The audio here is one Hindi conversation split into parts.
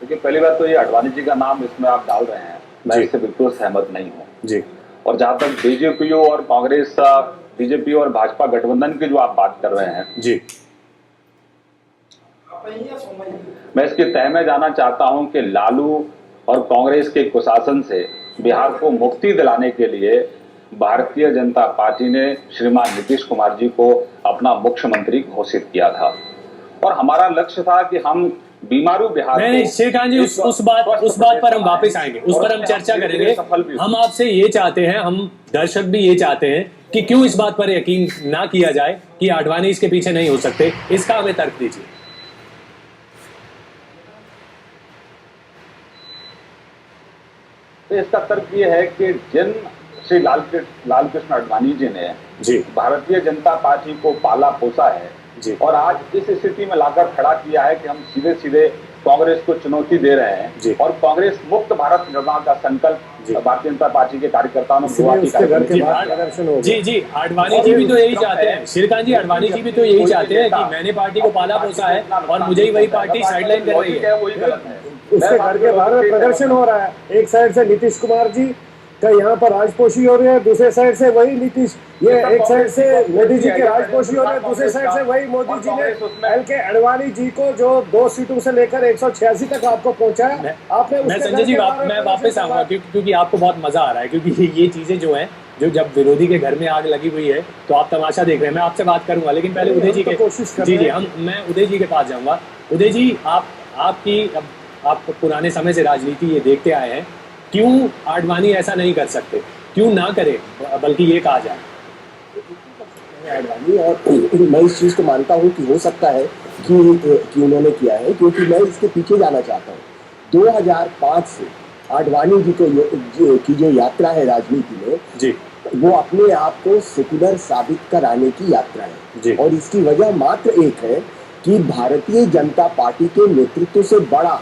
देखिए, पहली बात तो ये अडवाणी जी का नाम इसमें आप डाल रहे हैं, मैं जी इससे बिल्कुल सहमत नहीं हूँ। जी और जहां तक बीजेपी और कांग्रेस, बीजेपी और भाजपा गठबंधन की जो आप बात कर रहे हैं, जी मैं इसकी तह में जाना चाहता हूं कि लालू और कांग्रेस के कुशासन से बिहार को मुक्ति दिलाने के लिए भारतीय जनता पार्टी ने श्रीमान नीतीश कुमार जी को अपना मुख्यमंत्री घोषित किया था। और हमारा लक्ष्य था कि हम बीमारू बिहार नहीं, श्रीकांत जी, उस बात पर हम वापस आएंगे, उस पर हम चर्चा करेंगे। हम आपसे ये चाहते हैं, हम दर्शक भी ये चाहते हैं कि क्यों इस बात पर यकीन ना किया जाए कि आडवाणी इसके पीछे नहीं हो सकते, इसका हमें तर्क दीजिए। तो इसका तर्क ये है कि जिन श्री लाल कृष्ण आडवाणी जी ने जी भारतीय जनता पार्टी को पाला पोसा है जी और आज इस स्थिति में लाकर खड़ा किया है कि हम सीधे सीधे कांग्रेस को चुनौती दे रहे हैं और कांग्रेस मुक्त भारत निर्माण का संकल्प भारतीय जनता पार्टी के कार्यकर्ताओं ने जी जी आडवाणी जी भी तो यही चाहते हैं, श्रीकांत जी, आडवाणी जी भी तो यही चाहते हैं कि मैंने पार्टी को पाला पोसा है और मुझे ही वही पार्टी साइडलाइन कर रही है। वही गलत है। उसके घर के बाहर में प्रदर्शन हो रहा है, एक साइड से नीतीश कुमार जी का यहाँ पर राजपोशी हो रही है, दूसरे साइड से वही नीतीश, ये एक साइड से मोदी जी के राजपोशी हो रहे हैं, दूसरे साइड से वही मोदी जी ने एल.के. आडवाणी जी को जो 2 सीटों से लेकर 186 तक आपको पहुंचाया। आपने मैं संजय जी मैं वापस आऊंगा क्योंकि आपको बहुत मजा आ रहा है, क्योंकि ये चीजें जो है, जो जब विरोधी के घर में आग लगी हुई है तो आप तमाशा देख रहे हैं। मैं आपसे बात करूंगा, लेकिन पहले उदय जी के मैं उदय जी के पास जाऊंगा। उदय जी, आप पुराने समय से राजनीति ये देखते आए हैं, क्यों आडवाणी ऐसा नहीं कर सकते, क्यों ना करे, बल्कि ये कहा जाए आडवाणी। और मैं इस चीज़ को मानता हूँ कि हो सकता है कि उन्होंने किया है, क्योंकि मैं इसके पीछे जाना चाहता हूँ। 2005 से आडवाणी जी की जो यात्रा है राजनीति में जी, वो अपने आप को सेक्युलर साबित कराने की यात्रा है जी। और इसकी वजह मात्र एक है कि भारतीय जनता पार्टी के नेतृत्व से बड़ा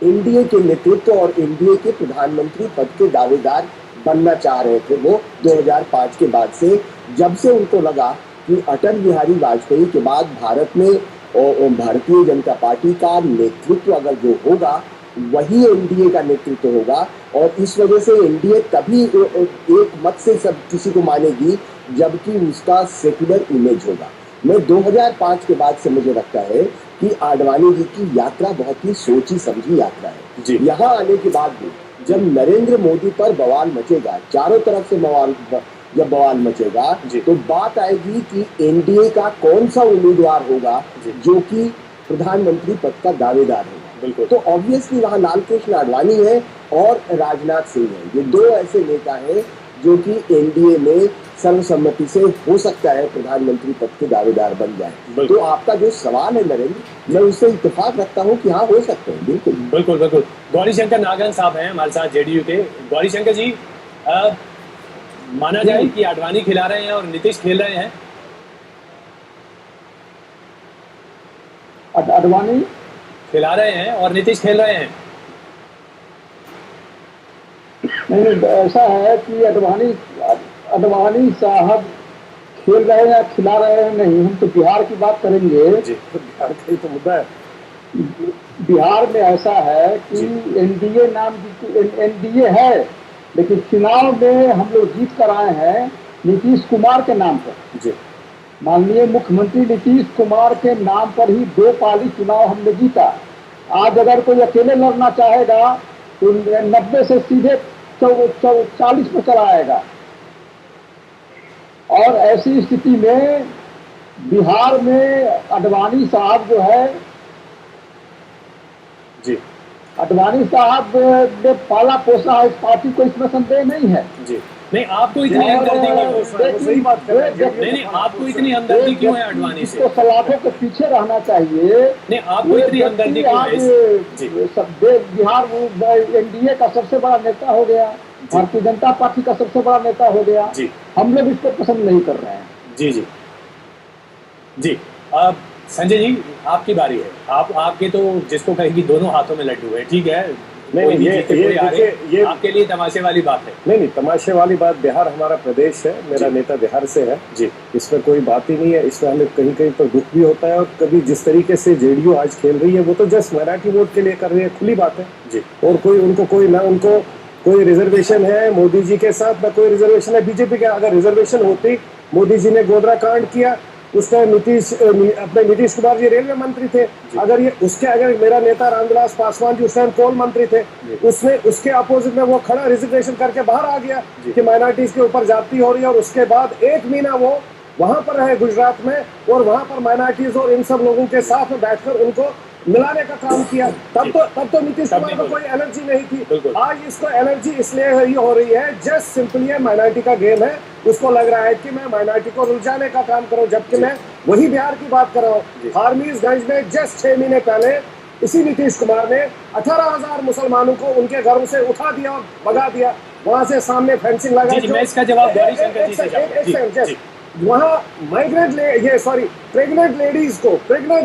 एनडीए के नेतृत्व और एनडीए के प्रधानमंत्री पद के दावेदार बनना चाह रहे थे वो 2005 के बाद से, जब से उनको लगा कि अटल बिहारी वाजपेयी के बाद भारत में भारतीय जनता पार्टी का नेतृत्व अगर जो होगा वही एनडीए का नेतृत्व होगा। और इस वजह से एनडीए तभी एक मत से सब किसी को मानेगी जबकि उसका सेक्युलर इमेज होगा। मैं 2005 के बाद से मुझे लगता है कि आडवाणी जी की यात्रा बहुत ही सोची समझी यात्रा है। यहाँ आने के बाद भी जब नरेंद्र मोदी पर बवाल मचेगा, चारों तरफ से जब बवाल मचेगा तो बात आएगी कि एनडीए का कौन सा उम्मीदवार होगा जो कि प्रधानमंत्री पद का दावेदार होगा। बिल्कुल, तो ऑब्वियसली वहाँ लाल कृष्ण आडवाणी है और राजनाथ सिंह है, ये 2 ऐसे नेता हैं जो कि एनडीए में सर्वसम्मति से हो सकता है प्रधानमंत्री पद के दावेदार बन जाए। तो आपका जो सवाल है नरेंद्र, मैं उससे इत्तेफाक रखता हूँ कि हाँ हो सकते हैं। बिल्कुल बिल्कुल बिल्कुल। गौरीशंकर नागन साहब हैं हमारे साथ जेडीयू के। गौरीशंकर जी, माना जाए कि आडवाणी खिला रहे हैं और नीतीश खेल रहे हैं? आडवाणी खिला रहे हैं और नीतीश खेल रहे हैं। नहीं, ऐसा है कि आडवाणी साहब खेल रहे हैं या खिला रहे हैं नहीं, हम तो बिहार की बात करेंगे। बिहार का तो मुद्दा है। बिहार में ऐसा है कि एनडीए एनडीए है, लेकिन चुनाव में हम लोग जीत कर आए हैं नीतीश कुमार के नाम पर। माननीय मुख्यमंत्री नीतीश कुमार के नाम पर ही 2 पाली चुनाव हमने जीता। आज अगर कोई अकेले लड़ना चाहेगा तो 90 से सीधे 40 पर चला आएगा। और ऐसी स्थिति में बिहार में आडवाणी साहब जो है, आडवाणी साहब ने पाला पोसा है इस पार्टी को, इसमें संदेह नहीं है। नहीं, आपको इतनी हमदर्दी क्यों? नहीं, आपको इतनी हमदर्दी क्यों है आडवाणी से? इसको सलाखों के पीछे रहना चाहिए। नहीं, आपको इतनी हमदर्दी क्यों है? बिहार एनडीए का सबसे बड़ा नेता हो गया, भारतीय जनता पार्टी का सबसे बड़ा नेता हो गया, हम लोग इसको पसंद नहीं कर रहे हैं। जी। अब संजय जी, आपकी बारी है। आपके तो जिसको कहेगी दोनों हाथों में लड्डू है, ठीक है, कोई भी जीते कोई हारे, ये आपके लिए तमाशे वाली बात है? नहीं, तमाशे वाली बात, बिहार हमारा प्रदेश है, मेरा नेता बिहार से है जी, इसमें कोई बात ही नहीं है। इसमें हमें कहीं कहीं तो दुख भी होता है, और कभी जिस तरीके से जेडीयू आज खेल रही है वो तो जस्ट मराठी वोट के लिए कर रही है, खुली बात है जी। और उनको कोई रिजर्वेशन है मोदी जी के साथ, ना कोई रिजर्वेशन है बीजेपी के। अगर रिजर्वेशन होती, मोदी जी ने गोधरा कांड किया, उस टाइम नीतीश कुमार जी रेलवे मंत्री थे, अगर मेरा नेता रामविलास पासवान जी उस टाइम कोल मंत्री थे, उसके अपोजिट में वो खड़ा रिजर्वेशन करके बाहर आ गया कि माइनॉरिटीज के ऊपर जाती हो रही है, और उसके बाद 1 महीना वो वहां पर रहे गुजरात में, और वहां पर माइनॉरिटीज और इन सब लोगों के साथ में बैठकर उनको मिलाने का काम किया। तब तो नीतीश कुमार को कोई एलर्जी नहीं थी। आज इसको एलर्जी इसलिए ही हो रही है, जस्ट सिंपली माइनॉरिटी का गेम है। उसको लग रहा है कि मैं माइनॉरिटी को रुझाने का काम करूं, जबकि मैं वही बिहार की बात कर रहा हूँ। फारबिसगंज में जस्ट 6 महीने पहले इसी नीतीश कुमार ने 18,000 मुसलमानों को उनके घरों से उठा दिया और भगा दिया, वहां से सामने फेंसिंग लगा। मैं इसका जवाब गौरी शंकर जी से चाहूंगा। वहाँ प्रेग्नेंट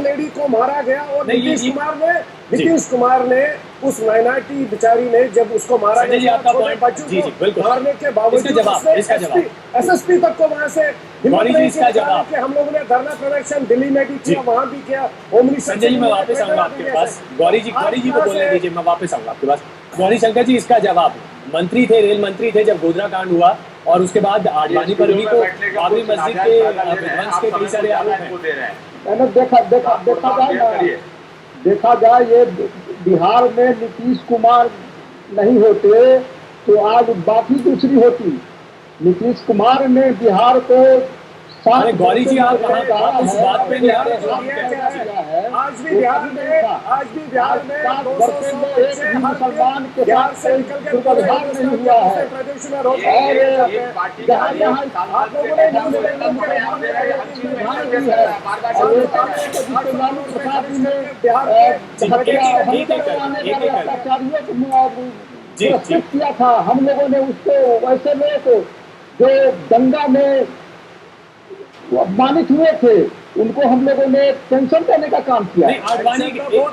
लेडी को मारा गया, और नीतीश कुमार ने उस माइनॉरिटी बेचारी ने जब उसको मारा गया, छोटे बच्चों को मारने के बावजूद एसएसपी तक को वहाँ से हम लोगों ने धरना प्रदर्शन दिल्ली में भी किया, वहाँ भी किया। संजय जी मैं वापस आऊंगा आपके पास, गौरी जी को बोलने दीजिए, मैं वापस आऊंगा आपके पास। गौरी शंकर जी, इसका जवाब, मंत्री थे, रेल मंत्री थे जब गोधरा कांड हुआ, और उसके बाद आडवाणी पर भी तो बाबरी मस्जिद के विध्वंस के कई सारे आरोप हैं। मैंने देखा जाए ये बिहार में नीतीश कुमार नहीं होते तो आज बात ही दूसरी होती। नीतीश कुमार ने बिहार को अरे गौरी जी, आप उस बात पे नहीं आ रहे जो आज भी बिहार में मुसलमान के साथ दुर्व्यवहार नहीं हुआ है, और किया था। हम लोगों ने उसको वैसे लोगों को जो दंगा में अपमानित हुए थे उनको हम लोगों ने पेंशन देने का काम किया। आडवाणी को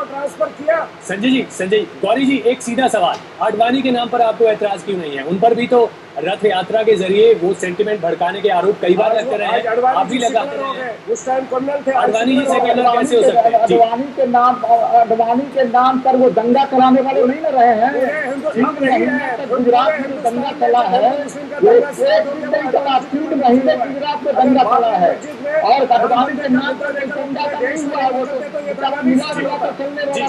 ट्रांसफर किया। संजय जी, गौरी जी, एक सीधा सवाल, आडवाणी के नाम पर आपको ऐतराज क्यों नहीं है? उन पर भी तो रथ यात्रा के जरिए वो सेंटिमेंट भड़काने के आरोप कई बार लगते रहे हैं, आप भी लगाते रहे हैं। उस टाइम कर्नल थे। आडवाणी जी सेक्युलर कैसे हो सकते हैं? आडवाणी के नाम पर वो दंगा कराने वाले नहीं न रहे हैं। गुजरात में दंगा चला है, 3 महीने गुजरात में दंगा चला है, और आडवाणी के नाम पर दंगा का नहीं हुआ है। वो तो मिला जुला कर चलने वाला।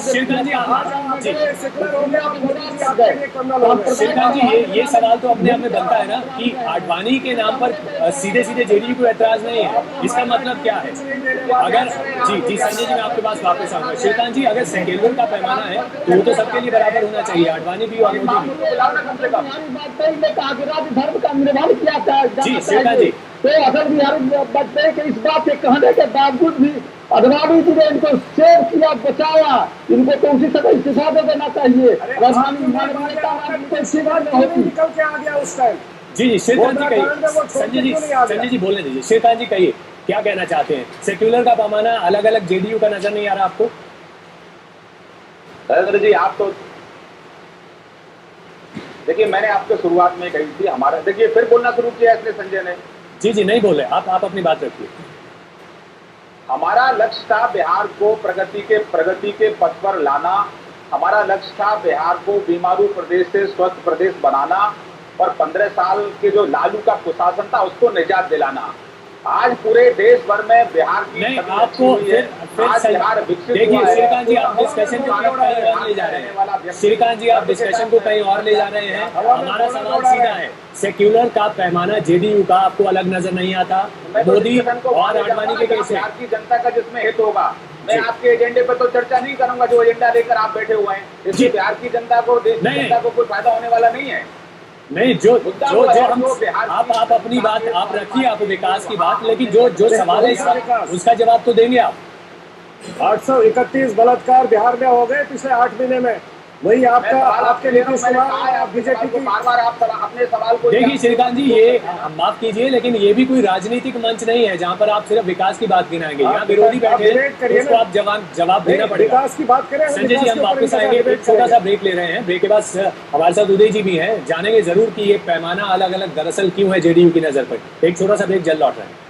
श्रीकांत जी, ये सवाल तो अपने आप में बनता है ना कि आडवाणी के नाम पर सीधे जेडीयू को ऐतराज नहीं है, इसका मतलब क्या है? अगर जी संजय जी, मैं आपके पास वापस आऊंगा। श्रीकांत जी, अगर सेक्युलर का पैमाना है तो वो तो सबके लिए बराबर होना चाहिए, आडवाणी भी और मोदी भी। धर्म का निर्माण किया था जी श्रीकांत जी, तो अगर बिहारी बच्चे के इस बात के कहने के बावजूद भी आडवाणी जी ने इनको सेव किया, बचाया, इनको तो उसी समय इस्तीफा दे देना चाहिए। निकल के आ गया उस टाइम। जी श्रीकांत जी कहिए। संजय जी बोलने दीजिए। श्रीकांत जी कहिए, क्या कहना चाहते हैं? सेक्युलर का पैमाना अलग अलग जेडीयू का नजर नहीं आ रहा आपको? नरेंद्र जी, आप तो देखिए, मैंने आपको शुरुआत में कही थी, हमारा देखिए फिर बोलना शुरू किया इसने संजय ने। जी नहीं बोले, आप अपनी बात रखिए। हमारा लक्ष्य था बिहार को प्रगति के पथ पर लाना। हमारा लक्ष्य था बिहार को बीमारू प्रदेश से स्वस्थ प्रदेश बनाना, और 15 साल के जो लालू का कुशासन था उसको निजात दिलाना। आज पूरे देश भर में बिहार की आपको फिर देखिए श्रीकांत जी, आप डिस्कशन को कहीं और ले जा रहे हैं। श्रीकांत जी, आप डिस्कशन को कहीं और ले जा रहे हैं। हमारा सवाल सीधा है, सेक्युलर का पैमाना जेडीयू का आपको अलग नजर नहीं आता? मोदी और आडवाणी के कैसे? बिहार की जनता का जिसमें हित होगा, मैं आपके एजेंडे पर तो चर्चा नहीं करूंगा जो एजेंडा लेकर आप बैठे हुए हैं। इससे बिहार की जनता को, देश की जनता को कोई फायदा होने वाला नहीं है। नहीं, जो हम आप अपनी बात आप रखिए, आप विकास की बात, लेकिन जो सवाल है उसका जवाब तो देंगे आप। 831 बलात्कार बिहार में हो गए पिछले 8 महीने में। वही आपका आपके नीतीश कुमार बीजेपी की बार-बार आप अपने सवाल को देखिए श्रीकांत जी, ये माफ कीजिए लेकिन ये भी कोई राजनीतिक मंच नहीं है जहाँ पर आप सिर्फ विकास की बात गिनाएंगे। यहाँ विरोधी बैठे हैं, उसको आप जवाब देना पड़ेगा। विकास की बात करें संजय जी, हम वापस आएंगे, एक छोटा सा ब्रेक ले रहे हैं। ब्रेक के बाद हमारे साथ उदय जी भी हैं, जानेंगे जरूर कि ये पैमाना अलग अलग दरअसल क्यों है जेडीयू की नजर पर। एक छोटा सा ब्रेक, जल्द लौट रहे हैं।